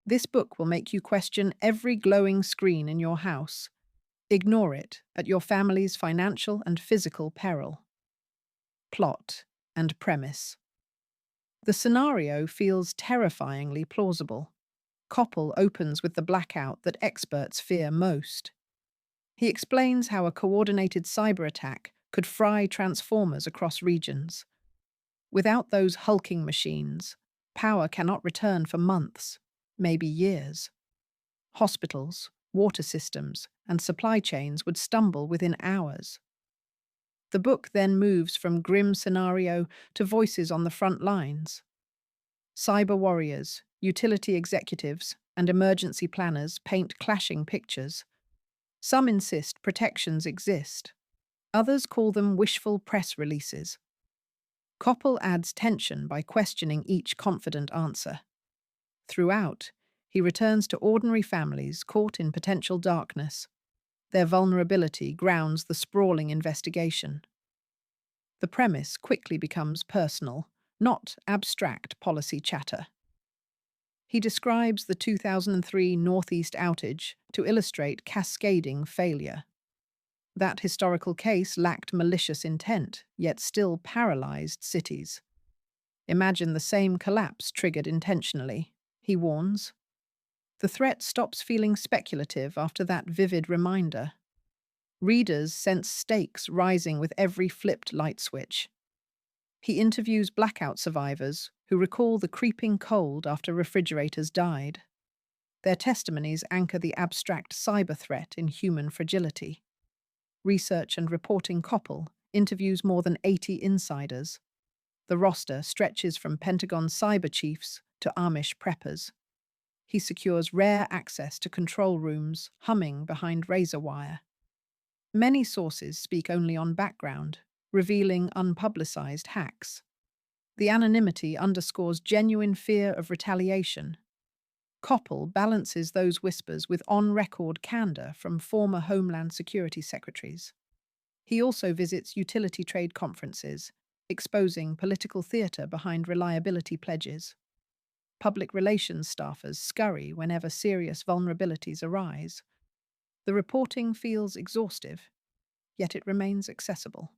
This book will make you question every glowing screen in your house. Ignore it at your family's financial and physical peril. Plot and premise. The scenario feels terrifyingly plausible. Koppel opens with the blackout that experts fear most. He explains how a coordinated cyber attack could fry transformers across regions. Without those hulking machines, power cannot return for months, maybe years. Hospitals, water systems, and supply chains would stumble within hours. The book then moves from grim scenario to voices on the front lines. Cyber warriors, utility executives, and emergency planners paint clashing pictures. Some insist protections exist. Others call them wishful press releases. Koppel adds tension by questioning each confident answer. Throughout, he returns to ordinary families caught in potential darkness. Their vulnerability grounds the sprawling investigation. The premise quickly becomes personal, not abstract policy chatter. He describes the 2003 Northeast outage to illustrate cascading failure. That historical case lacked malicious intent, yet still paralyzed cities. Imagine the same collapse triggered intentionally, he warns. The threat stops feeling speculative after that vivid reminder. Readers sense stakes rising with every flipped light switch. He interviews blackout survivors who recall the creeping cold after refrigerators died. Their testimonies anchor the abstract cyber threat in human fragility. Research and Reporting Koppel interviews more than 80 insiders. The roster stretches from Pentagon cyber chiefs to Amish preppers. He secures rare access to control rooms humming behind razor wire. Many sources speak only on background, revealing unpublicized hacks. The anonymity underscores genuine fear of retaliation. Koppel balances those whispers with on-record candor from former Homeland Security secretaries. He also visits utility trade conferences, exposing political theater behind reliability pledges. Public relations staffers scurry whenever serious vulnerabilities arise. The reporting feels exhaustive, yet it remains accessible.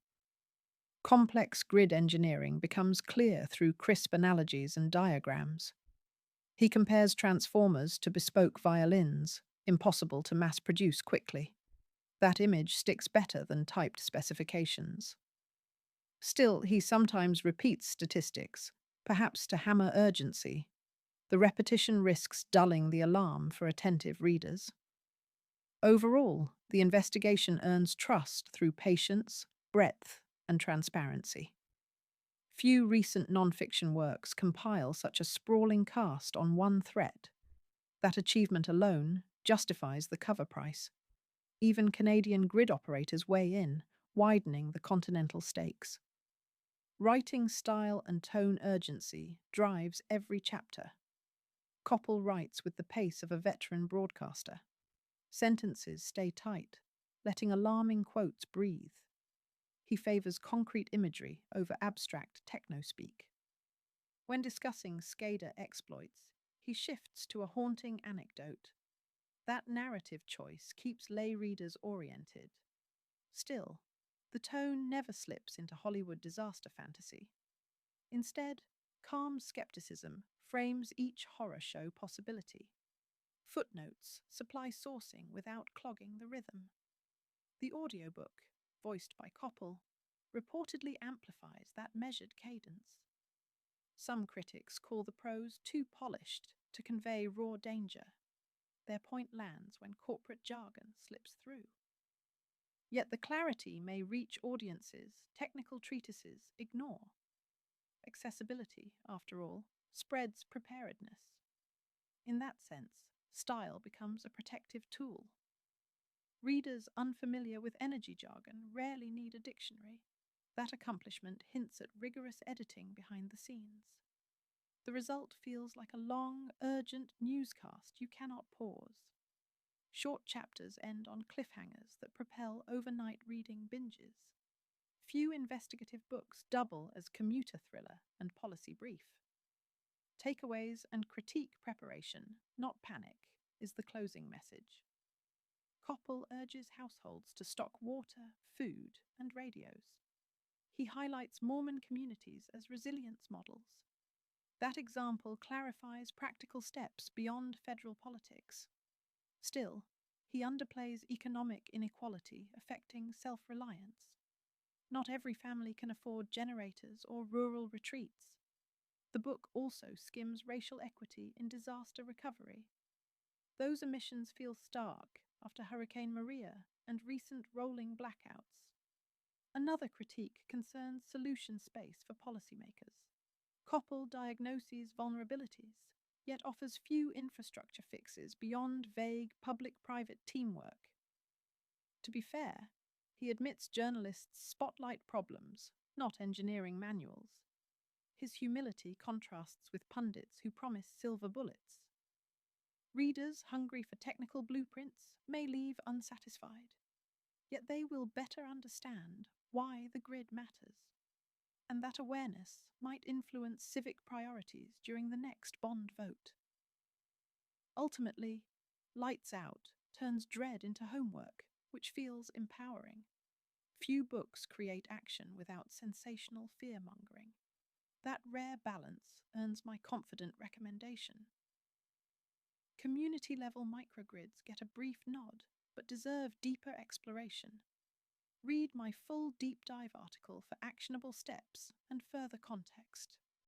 Complex grid engineering becomes clear through crisp analogies and diagrams. He compares transformers to bespoke violins, impossible to mass-produce quickly. That image sticks better than typed specifications. Still, he sometimes repeats statistics, perhaps to hammer urgency. The repetition risks dulling the alarm for attentive readers. Overall, the investigation earns trust through patience, breadth, and transparency. Few recent nonfiction works compile such a sprawling cast on one threat. That achievement alone justifies the cover price. Even Canadian grid operators weigh in, widening the continental stakes. Writing style and tone urgency drives every chapter. Koppel writes with the pace of a veteran broadcaster. Sentences stay tight, letting alarming quotes breathe. He favors concrete imagery over abstract techno-speak. When discussing SCADA exploits, he shifts to a haunting anecdote. That narrative choice keeps lay readers oriented. Still, the tone never slips into Hollywood disaster fantasy. Instead, calm skepticism frames each horror show possibility. Footnotes supply sourcing without clogging the rhythm. The audiobook, voiced by Koppel, reportedly amplifies that measured cadence. Some critics call the prose too polished to convey raw danger. Their point lands when corporate jargon slips through. Yet the clarity may reach audiences technical treatises ignore. Accessibility, after all, spreads preparedness. In that sense, style becomes a protective tool. Readers unfamiliar with energy jargon rarely need a dictionary. That accomplishment hints at rigorous editing behind the scenes. The result feels like a long, urgent newscast you cannot pause. Short chapters end on cliffhangers that propel overnight reading binges. Few investigative books double as commuter thriller and policy brief. Takeaways and critique preparation, not panic, is the closing message. Koppel urges households to stock water, food, and radios. He highlights Mormon communities as resilience models. That example clarifies practical steps beyond federal politics. Still, he underplays economic inequality affecting self reliance. Not every family can afford generators or rural retreats. The book also skims racial equity in disaster recovery. Those omissions feel stark after Hurricane Maria and recent rolling blackouts. Another critique concerns solution space for policymakers. Koppel diagnoses vulnerabilities, yet offers few infrastructure fixes beyond vague public-private teamwork. To be fair, he admits journalists spotlight problems, not engineering manuals. His humility contrasts with pundits who promise silver bullets. Readers hungry for technical blueprints may leave unsatisfied, yet they will better understand why the grid matters. And that awareness might influence civic priorities during the next bond vote. Ultimately, Lights Out turns dread into homework, which feels empowering. Few books create action without sensational fear-mongering. That rare balance earns my confident recommendation. Community-level microgrids get a brief nod, but deserve deeper exploration. Read my full deep dive article for actionable steps and further context.